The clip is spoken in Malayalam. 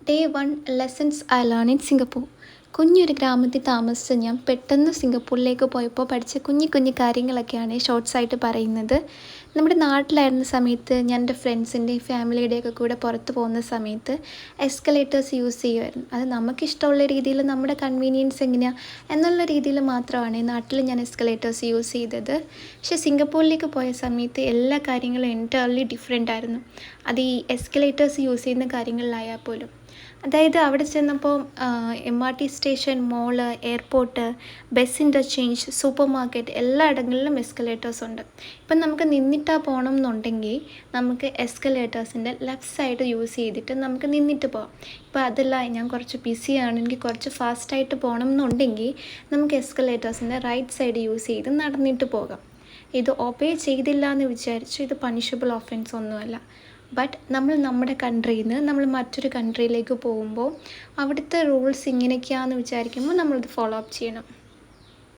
Day 1 lessons I learn in Singapore. കുഞ്ഞൊരു ഗ്രാമത്തിൽ താമസിച്ച ഞാൻ പെട്ടെന്ന് സിംഗപ്പൂരിലേക്ക് പോയപ്പോൾ പഠിച്ച കുഞ്ഞു കുഞ്ഞു കാര്യങ്ങളൊക്കെയാണ് ഷോർട്സായിട്ട് പറയുന്നത്. നമ്മുടെ നാട്ടിലായിരുന്ന സമയത്ത് ഞാൻ എൻ്റെ ഫ്രണ്ട്സിൻ്റെയും ഫാമിലിയുടെയൊക്കെ കൂടെ പുറത്ത് പോകുന്ന സമയത്ത് എസ്കലേറ്റേഴ്സ് യൂസ് ചെയ്യുമായിരുന്നു. അത് നമുക്കിഷ്ടമുള്ള രീതിയിൽ നമ്മുടെ കൺവീനിയൻസ് എങ്ങനെയാണ് എന്നുള്ള രീതിയിൽ മാത്രമാണ് നാട്ടിൽ ഞാൻ എസ്കലേറ്റേഴ്സ് യൂസ് ചെയ്തത്. പക്ഷേ സിംഗപ്പൂരിലേക്ക് പോയ സമയത്ത് എല്ലാ കാര്യങ്ങളും എൻറ്റയർലി ഡിഫറെൻ്റ് ആയിരുന്നു. അത് ഈ എസ്കലേറ്റേഴ്സ് യൂസ് ചെയ്യുന്ന കാര്യങ്ങളിലായാൽ പോലും. അതായത് അവിടെ ചെന്നപ്പോൾ MRT station, mall, airport, bus interchange, super market എല്ലായിടങ്ങളിലും എസ്കലേറ്റേഴ്സ് ഉണ്ട്. ഇപ്പം നമുക്ക് നിന്നിട്ടാണ് പോകണം എന്നുണ്ടെങ്കിൽ നമുക്ക് എസ്കലേറ്റേഴ്സിൻ്റെ ലെഫ്റ്റ് സൈഡ് യൂസ് ചെയ്തിട്ട് നമുക്ക് നിന്നിട്ട് പോകാം. ഇപ്പോൾ അതല്ല, ഞാൻ കുറച്ച് ബിസിയാണ്, എനിക്ക് കുറച്ച് ഫാസ്റ്റായിട്ട് പോകണം എന്നുണ്ടെങ്കിൽ നമുക്ക് എസ്കലേറ്റേഴ്സിൻ്റെ റൈറ്റ് സൈഡ് യൂസ് ചെയ്ത് നടന്നിട്ട് പോകാം. ഇത് ഒബേ ചെയ്തില്ല എന്ന് വിചാരിച്ചു ഇത് പണിഷബിൾ ഒഫൻസ് ഒന്നുമല്ല. ബട്ട് നമ്മൾ നമ്മുടെ കൺട്രിയിൽ നിന്ന് നമ്മൾ മറ്റൊരു കൺട്രിയിലേക്ക് പോകുമ്പോൾ അവിടുത്തെ റൂൾസ് ഇങ്ങനെയൊക്കെയാണെന്ന് വിചാരിക്കുമ്പോൾ നമ്മളിത് ഫോളോ അപ്പ് ചെയ്യണം.